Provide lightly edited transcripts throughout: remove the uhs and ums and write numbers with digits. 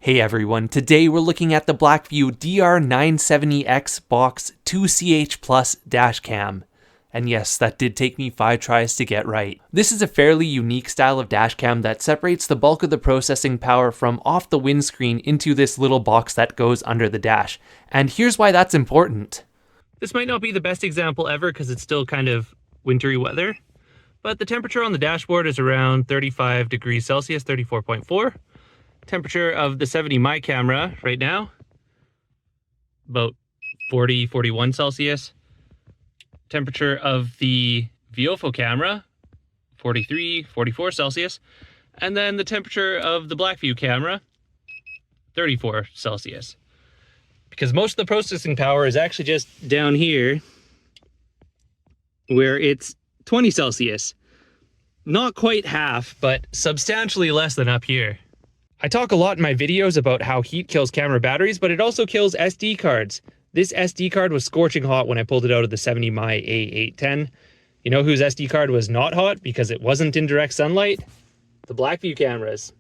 Hey everyone, today we're looking at the Blackvue DR970X Box 2CH-Plus dashcam. And yes, that did take me 5 tries to get right. This is a fairly unique style of dashcam that separates the bulk of the processing power from off the windscreen into this little box that goes under the dash. And here's why that's important. This might not be the best example ever because it's still kind of wintry weather, but the temperature on the dashboard is around 35 degrees Celsius, 34.4. Temperature of the 70mm camera right now, about 40, 41 Celsius. Temperature of the Viofo camera, 43, 44 Celsius. And then the temperature of the Blackvue camera, 34 Celsius. Because most of the processing power is actually just down here, where it's 20 Celsius. Not quite half, but substantially less than up here. I talk a lot in my videos about how heat kills camera batteries, but it also kills SD cards. This SD card was scorching hot when I pulled it out of the 70mm A810. You know whose SD card was not hot because it wasn't in direct sunlight? The Blackvue cameras.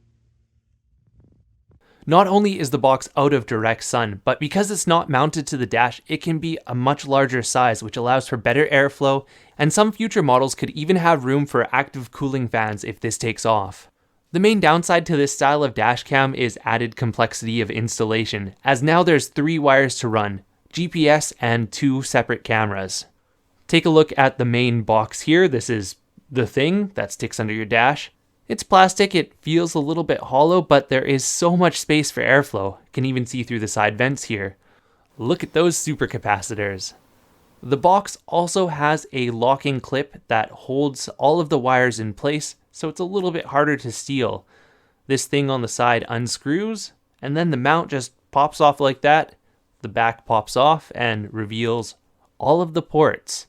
Not only is the box out of direct sun, but because it's not mounted to the dash, it can be a much larger size, which allows for better airflow, and some future models could even have room for active cooling fans if this takes off. The main downside to this style of dashcam is added complexity of installation, as now there's 3 wires to run, GPS and 2 separate cameras. Take a look at the main box here. This is the thing that sticks under your dash. It's plastic, it feels a little bit hollow, but there is so much space for airflow. You can even see through the side vents here. Look at those supercapacitors. The box also has a locking clip that holds all of the wires in place, so it's a little bit harder to steal. This thing on the side unscrews, and then the mount just pops off like that. The back pops off and reveals all of the ports.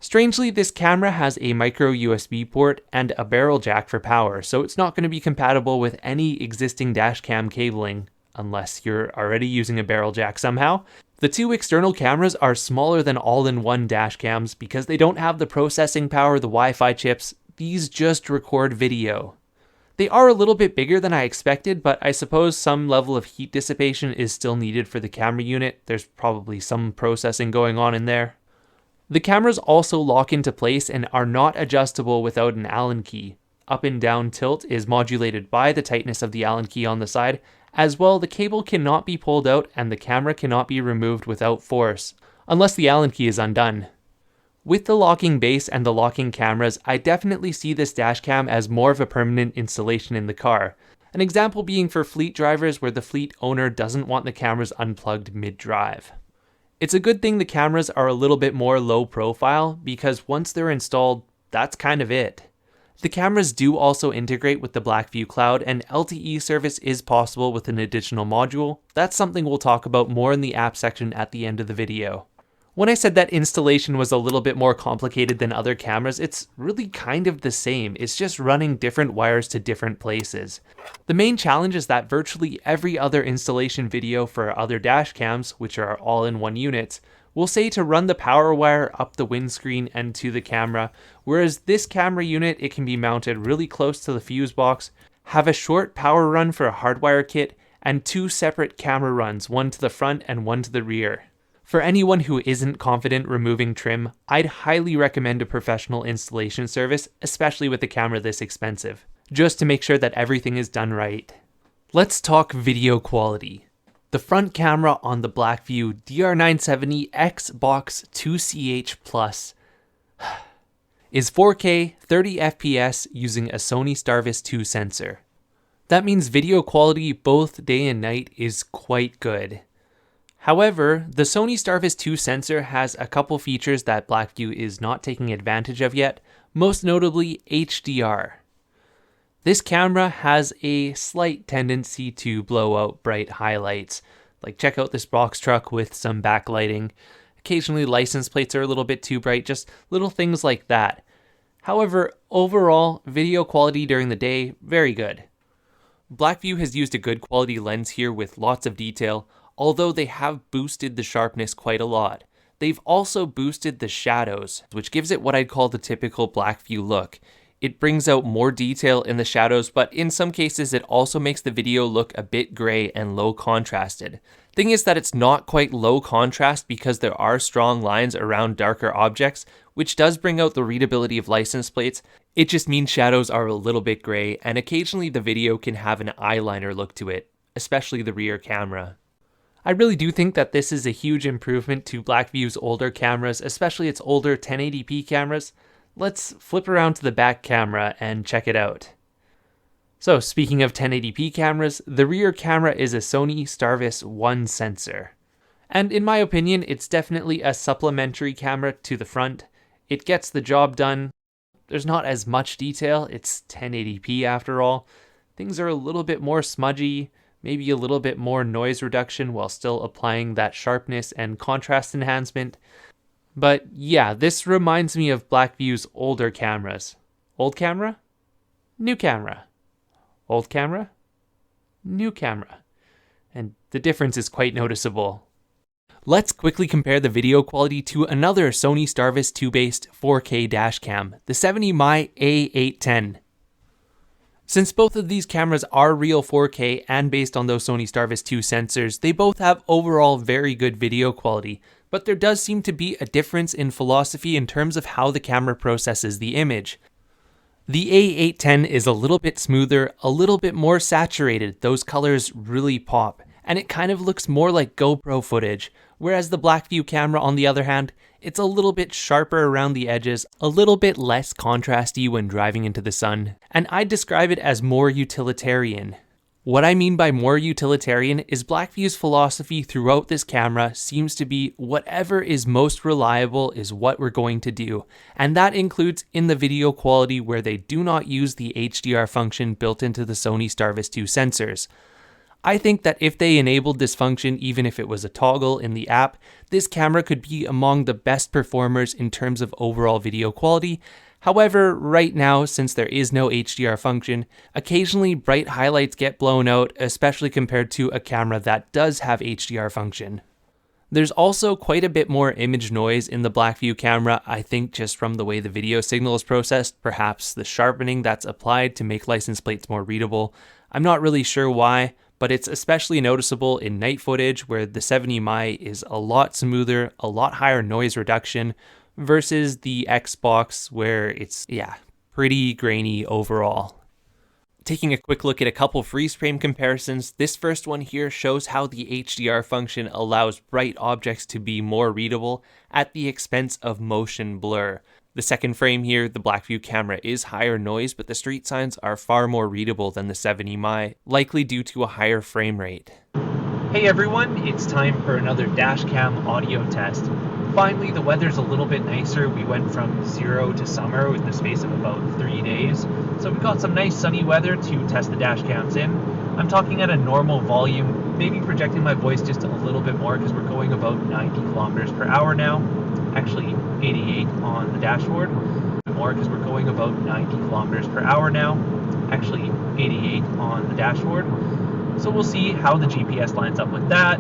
Strangely, this camera has a micro USB port and a barrel jack for power, so it's not going to be compatible with any existing dashcam cabling, unless you're already using a barrel jack somehow. The 2 external cameras are smaller than all-in-one dashcams because they don't have the processing power, the Wi-Fi chips. These just record video. They are a little bit bigger than I expected, but I suppose some level of heat dissipation is still needed for the camera unit. There's probably some processing going on in there. The cameras also lock into place and are not adjustable without an Allen key. Up and down tilt is modulated by the tightness of the Allen key on the side. As well, the cable cannot be pulled out and the camera cannot be removed without force, unless the Allen key is undone. With the locking base and the locking cameras, I definitely see this dashcam as more of a permanent installation in the car. An example being for fleet drivers where the fleet owner doesn't want the cameras unplugged mid-drive. It's a good thing the cameras are a little bit more low profile because once they're installed, that's kind of it. The cameras do also integrate with the Blackvue Cloud, and LTE service is possible with an additional module. That's something we'll talk about more in the app section at the end of the video. When I said that installation was a little bit more complicated than other cameras, it's really kind of the same. It's just running different wires to different places. The main challenge is that virtually every other installation video for other dashcams, which are all-in-one units, will say to run the power wire up the windscreen and to the camera, whereas this camera unit, it can be mounted really close to the fuse box, have a short power run for a hardwire kit, and 2 separate camera runs, one to the front and one to the rear. For anyone who isn't confident removing trim, I'd highly recommend a professional installation service, especially with a camera this expensive, just to make sure that everything is done right. Let's talk video quality. The front camera on the Blackvue DR970X Box 2CH-Plus is 4K 30 FPS using a Sony Starvis 2 sensor. That means video quality both day and night is quite good. However, the Sony Starvis 2 sensor has a couple features that Blackvue is not taking advantage of yet, most notably HDR. This camera has a slight tendency to blow out bright highlights, like check out this box truck with some backlighting. Occasionally license plates are a little bit too bright, just little things like that. However, overall, video quality during the day, very good. Blackvue has used a good quality lens here with lots of detail, although they have boosted the sharpness quite a lot. They've also boosted the shadows, which gives it what I'd call the typical Blackvue look. it brings out more detail in the shadows, but in some cases it also makes the video look a bit gray and low contrasted. Thing is that it's not quite low contrast because there are strong lines around darker objects, which does bring out the readability of license plates. It just means shadows are a little bit gray, and occasionally the video can have an eyeliner look to it, especially the rear camera. I really do think that this is a huge improvement to Blackvue's older cameras, especially its older 1080p cameras. Let's flip around to the back camera and check it out. So speaking of 1080p cameras, the rear camera is a Sony starvis 1 sensor. And in my opinion, it's definitely a supplementary camera to the front. It gets the job done. There's not as much detail, it's 1080p after all. Things are a little bit more smudgy, maybe a little bit more noise reduction while still applying that sharpness and contrast enhancement. But yeah, this reminds me of Blackvue's older cameras. Old camera? New camera. Old camera? New camera. And the difference is quite noticeable. Let's quickly compare the video quality to another Sony starvis 2 based 4K dashcam, the 70mm A810. Since both of these cameras are real 4K and based on those Sony starvis 2 sensors, they both have overall very good video quality, but there does seem to be a difference in philosophy in terms of how the camera processes the image. The A810 is a little bit smoother, a little bit more saturated, those colors really pop, and it kind of looks more like GoPro footage, whereas the Blackvue camera on the other hand, it's a little bit sharper around the edges, a little bit less contrasty when driving into the sun, and I'd describe it as more utilitarian. What I mean by more utilitarian is Blackvue's philosophy throughout this camera seems to be whatever is most reliable is what we're going to do, and that includes in the video quality where they do not use the HDR function built into the Sony starvis 2 sensors. I think that if they enabled this function, even if it was a toggle in the app, this camera could be among the best performers in terms of overall video quality. However, right now, since there is no HDR function, occasionally bright highlights get blown out, especially compared to a camera that does have HDR function. There's also quite a bit more image noise in the Blackvue camera, I think just from the way the video signal is processed, perhaps the sharpening that's applied to make license plates more readable. I'm not really sure why, but it's especially noticeable in night footage where the 70mm is a lot smoother, a lot higher noise reduction, versus the X Box where it's, pretty grainy overall. Taking a quick look at a couple freeze frame comparisons, this first one here shows how the HDR function allows bright objects to be more readable at the expense of motion blur. The second frame here, the Blackvue camera is higher noise, but the street signs are far more readable than the 70mm, likely due to a higher frame rate. Hey everyone, it's time for another dashcam audio test. Finally, the weather's a little bit nicer. We went from 0 to summer in the space of about 3 days. So we got some nice sunny weather to test the dashcams in. I'm talking at a normal volume, maybe projecting my voice just a little bit more because we're going about 90 kilometers per hour now. Actually, 88 on the dashboard. More because we're going about 90 kilometers per hour now. Actually, 88 on the dashboard. So we'll see how the GPS lines up with that.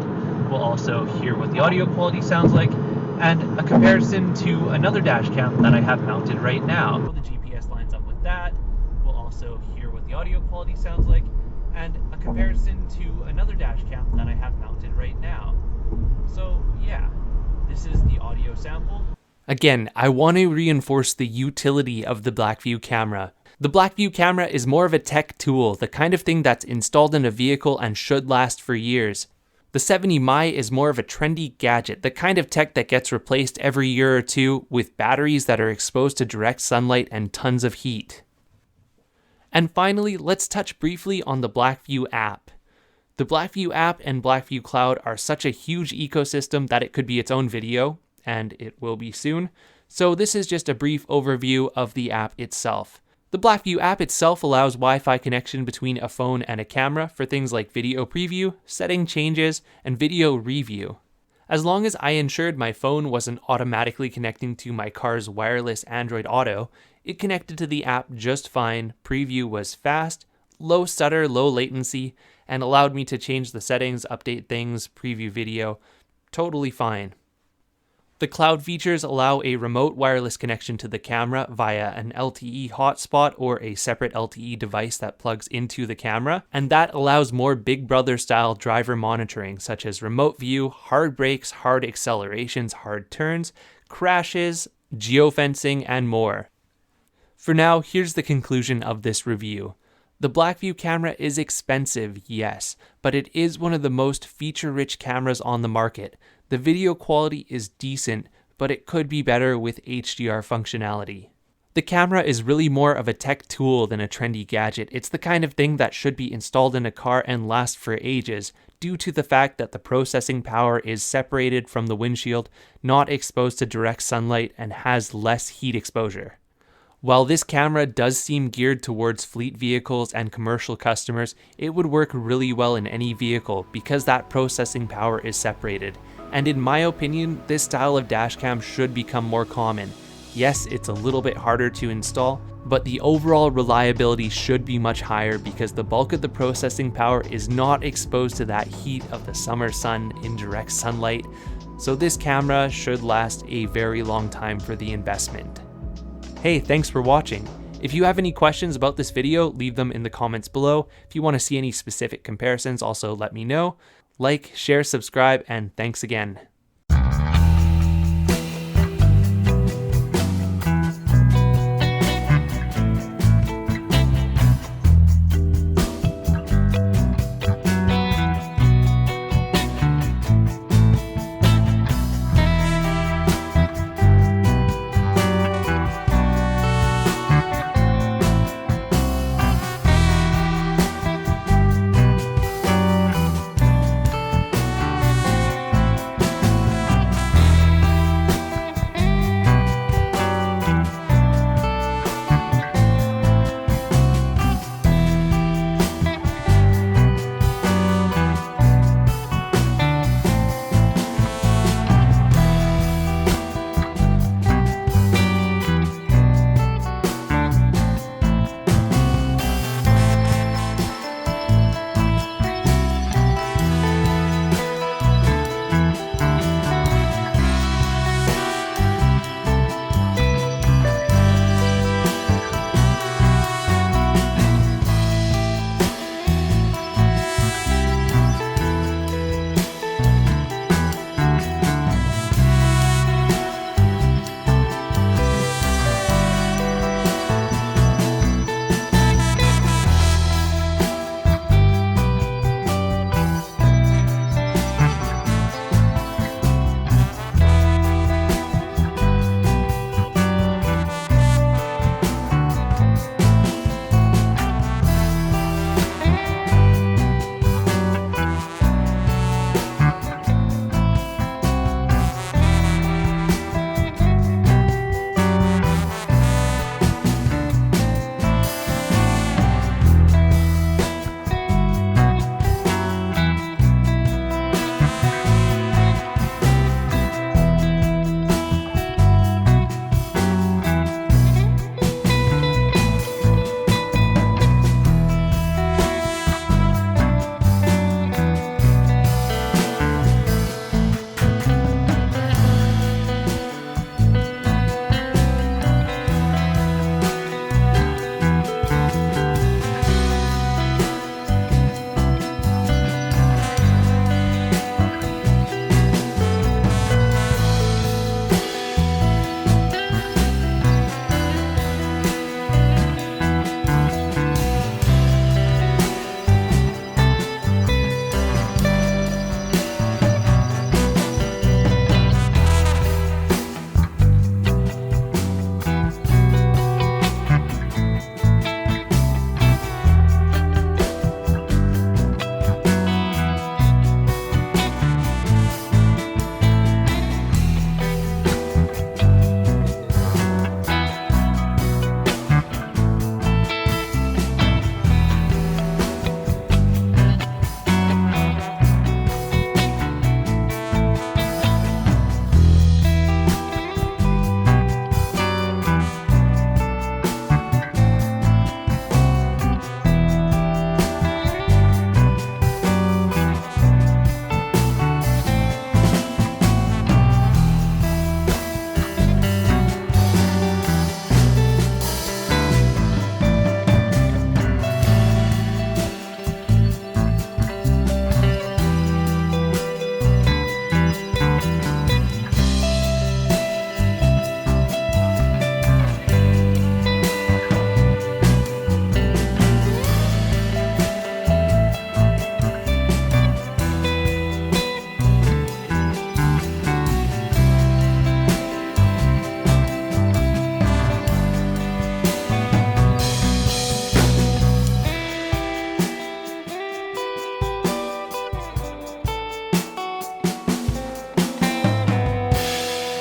We'll also hear what the audio quality sounds like, and a comparison to another dashcam that I have mounted right now. The GPS lines up with that. We'll also hear what the audio quality sounds like, and a comparison to another dashcam that I have mounted right now. So yeah, this is the audio sample. Again, I want to reinforce the utility of the Blackvue camera. The Blackvue camera is more of a tech tool, the kind of thing that's installed in a vehicle and should last for years. The 70mm is more of a trendy gadget, the kind of tech that gets replaced every year or two with batteries that are exposed to direct sunlight and tons of heat. And finally, let's touch briefly on the Blackvue app. The Blackvue app and Blackvue Cloud are such a huge ecosystem that it could be its own video, and it will be soon. So this is just a brief overview of the app itself. The Blackvue app itself allows Wi-Fi connection between a phone and a camera for things like video preview, setting changes, and video review. As long as I ensured my phone wasn't automatically connecting to my car's wireless Android Auto, it connected to the app just fine. Preview was fast, low stutter, low latency, and allowed me to change the settings, update things, preview video. Totally fine. The cloud features allow a remote wireless connection to the camera via an LTE hotspot or a separate LTE device that plugs into the camera, and that allows more Big Brother style driver monitoring such as remote view, hard brakes, hard accelerations, hard turns, crashes, geofencing, and more. For now, here's the conclusion of this review. The Blackvue camera is expensive, yes, but it is one of the most feature-rich cameras on the market. The video quality is decent, but it could be better with HDR functionality. The camera is really more of a tech tool than a trendy gadget. It's the kind of thing that should be installed in a car and last for ages, due to the fact that the processing power is separated from the windshield, not exposed to direct sunlight, and has less heat exposure. While this camera does seem geared towards fleet vehicles and commercial customers, it would work really well in any vehicle because that processing power is separated. And in my opinion, this style of dashcam should become more common. Yes, it's a little bit harder to install, but the overall reliability should be much higher because the bulk of the processing power is not exposed to that heat of the summer sun in direct sunlight. So this camera should last a very long time for the investment. Hey, thanks for watching. If you have any questions about this video, leave them in the comments below. If you want to see any specific comparisons, also let me know. Like, share, subscribe, and thanks again.